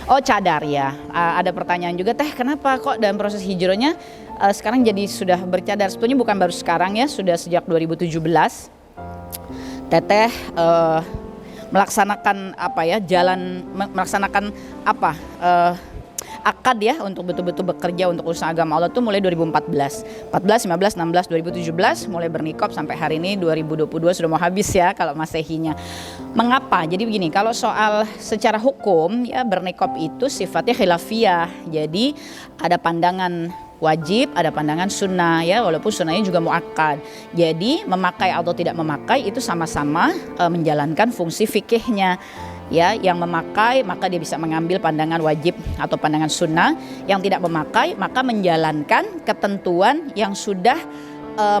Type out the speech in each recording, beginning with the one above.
Oh, cadar ya. Ada pertanyaan juga, Teh, kenapa kok dalam proses hijrahnya sekarang jadi sudah bercadar? Sebetulnya bukan baru sekarang ya, sudah sejak 2017. Teteh melaksanakan apa ya, melaksanakan apa akad ya untuk betul-betul bekerja untuk usaha agama Allah itu mulai 2014, 14, 15, 16, 2017 mulai bernikop sampai hari ini 2022 sudah mau habis ya kalau Masehinya. Mengapa? Jadi begini, kalau soal secara hukum ya bernikop itu sifatnya khilafiyah. Jadi ada pandangan wajib, ada pandangan sunnah ya, walaupun sunnahnya juga muakkad. Jadi memakai atau tidak memakai itu sama-sama menjalankan fungsi fikihnya. Ya, yang memakai maka dia bisa mengambil pandangan wajib atau pandangan sunnah, yang tidak memakai maka menjalankan ketentuan yang sudah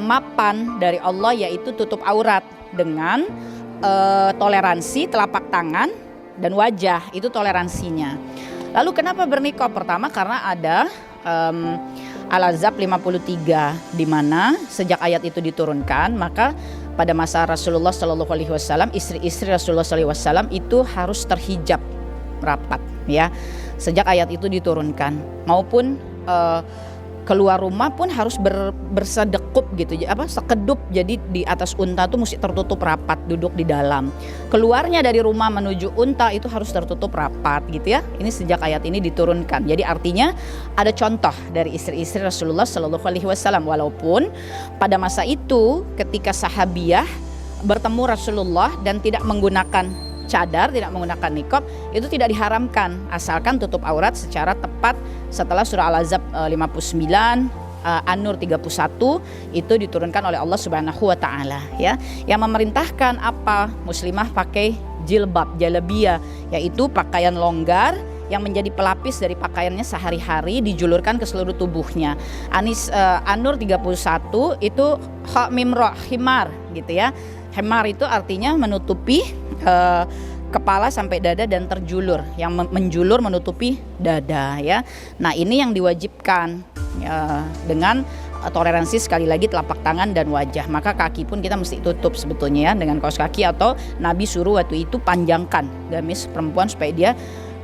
mapan dari Allah, yaitu tutup aurat dengan toleransi telapak tangan dan wajah, itu toleransinya. Lalu kenapa bernikah? Pertama karena ada Al-Ahzab 53 di mana sejak ayat itu diturunkan maka pada masa Rasulullah SAW, istri-istri Rasulullah SAW itu harus terhijab rapat ya. Sejak ayat itu diturunkan, maupun keluar rumah pun harus bersedekup gitu, sekedup. Jadi di atas unta tuh mesti tertutup rapat, duduk di dalam. Keluarnya dari rumah menuju unta itu harus tertutup rapat gitu ya. Ini sejak ayat ini diturunkan. Jadi artinya ada contoh dari istri-istri Rasulullah SAW. Walaupun pada masa itu ketika sahabiyah bertemu Rasulullah dan tidak menggunakan cadar, tidak menggunakan niqab, itu tidak diharamkan asalkan tutup aurat secara tepat setelah surah Al-Ahzab 59, An-Nur 31 itu diturunkan oleh Allah Subhanahu wa taala ya, yang memerintahkan apa? Muslimah pakai jilbab, jalabiyah, yaitu pakaian longgar yang menjadi pelapis dari pakaiannya sehari-hari, dijulurkan ke seluruh tubuhnya. An-Nur 31 itu ha mim ra, himar gitu ya. Himar itu artinya menutupi kepala sampai dada dan terjulur, yang menjulur menutupi dada ya. Nah ini yang diwajibkan dengan toleransi sekali lagi telapak tangan dan wajah. Maka kaki pun kita mesti tutup sebetulnya ya dengan kaos kaki, atau Nabi suruh waktu itu panjangkan gamis perempuan supaya dia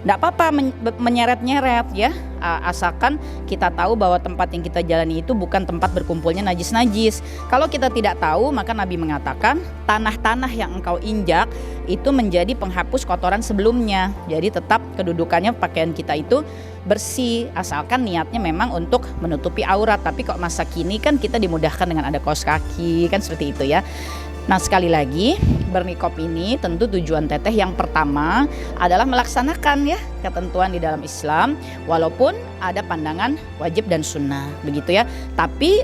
tidak apa-apa menyeret-nyeret ya, asalkan kita tahu bahwa tempat yang kita jalani itu bukan tempat berkumpulnya najis-najis. Kalau kita tidak tahu, maka Nabi mengatakan tanah-tanah yang engkau injak itu menjadi penghapus kotoran sebelumnya. Jadi tetap kedudukannya pakaian kita itu bersih, asalkan niatnya memang untuk menutupi aurat. Tapi kok masa kini kan kita dimudahkan dengan ada kaos kaki, kan seperti itu ya. Nah sekali lagi bernikop ini tentu tujuan teteh yang pertama adalah melaksanakan ya ketentuan di dalam Islam, walaupun ada pandangan wajib dan sunnah begitu ya. Tapi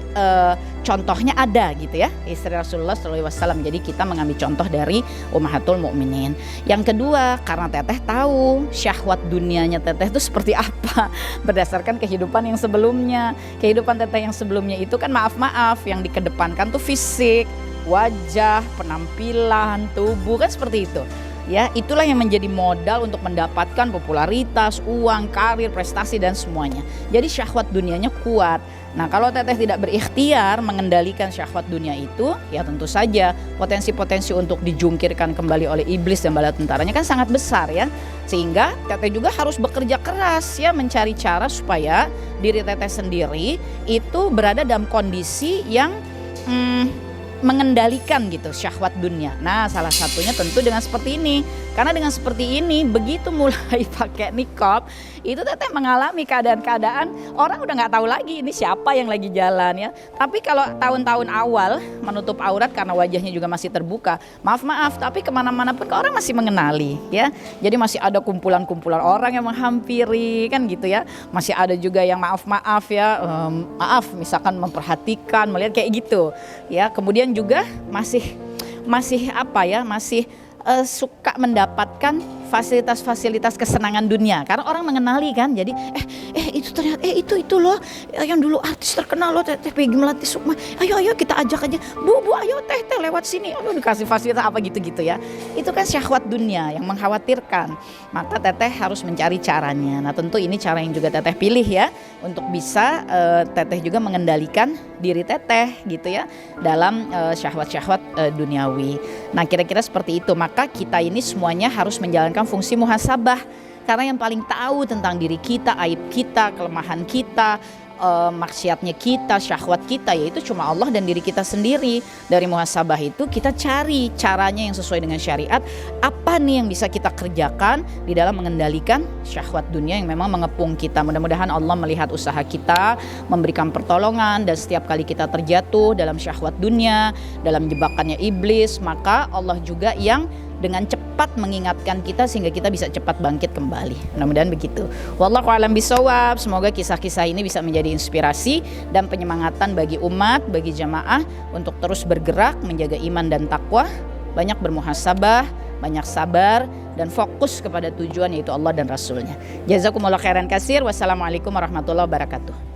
contohnya ada gitu ya, istri Rasulullah SAW. Jadi kita mengambil contoh dari Ummahatul Mukminin. Yang kedua, karena teteh tahu syahwat dunianya teteh itu seperti apa berdasarkan kehidupan yang sebelumnya. Kehidupan teteh yang sebelumnya itu kan maaf-maaf yang dikedepankan tuh fisik, wajah, penampilan, tubuh, kan seperti itu. Ya, itulah yang menjadi modal untuk mendapatkan popularitas, uang, karir, prestasi dan semuanya. Jadi syahwat dunianya kuat. Nah, kalau teteh tidak berikhtiar mengendalikan syahwat dunia itu, ya tentu saja potensi-potensi untuk dijungkirkan kembali oleh iblis dan bala tentaranya kan sangat besar ya. Sehingga teteh juga harus bekerja keras ya, mencari cara supaya diri teteh sendiri itu berada dalam kondisi yang mengendalikan gitu syahwat dunia. Nah salah satunya tentu dengan seperti ini. Karena dengan seperti ini begitu mulai pakai niqab itu teteh mengalami keadaan-keadaan orang udah nggak tahu lagi ini siapa yang lagi jalan ya. Tapi kalau tahun-tahun awal menutup aurat karena wajahnya juga masih terbuka, maaf tapi kemana-mana pun orang masih mengenali ya. Jadi masih ada kumpulan-kumpulan orang yang menghampiri kan gitu ya. Masih ada juga yang maaf ya, misalkan memperhatikan, melihat kayak gitu ya. Kemudian juga masih apa ya, masih suka mendapatkan fasilitas-fasilitas kesenangan dunia karena orang mengenali kan. Jadi itu ternyata itu loh yang dulu artis terkenal loh, Teh Peggy Melati Sukma, ayo kita ajak aja bu ayo teh lewat sini, aduh dikasih fasilitas apa gitu ya. Itu kan syahwat dunia yang mengkhawatirkan. Maka teteh harus mencari caranya. Nah tentu ini cara yang juga teteh pilih ya, untuk bisa teteh juga mengendalikan diri teteh gitu ya dalam syahwat-syahwat duniawi. Nah kira-kira seperti itu. Maka kita ini semuanya harus menjalankan fungsi muhasabah. Karena yang paling tahu tentang diri kita, aib kita, kelemahan kita, maksiatnya kita, syahwat kita, yaitu cuma Allah dan diri kita sendiri. Dari muhasabah itu kita cari caranya yang sesuai dengan syariat, apa nih yang bisa kita kerjakan di dalam mengendalikan syahwat dunia yang memang mengepung kita. Mudah-mudahan Allah melihat usaha kita, memberikan pertolongan, dan setiap kali kita terjatuh dalam syahwat dunia, dalam jebakannya iblis, maka Allah juga yang dengan cepat mengingatkan kita sehingga kita bisa cepat bangkit kembali. Mudah-mudahan begitu. Wallahu a'lam bishawab. Semoga kisah-kisah ini bisa menjadi inspirasi dan penyemangatan bagi umat, bagi jamaah untuk terus bergerak menjaga iman dan takwa, banyak bermuhasabah, banyak sabar, dan fokus kepada tujuan yaitu Allah dan Rasulnya. Jazakumullah khairan katsir. Wassalamualaikum warahmatullahi wabarakatuh.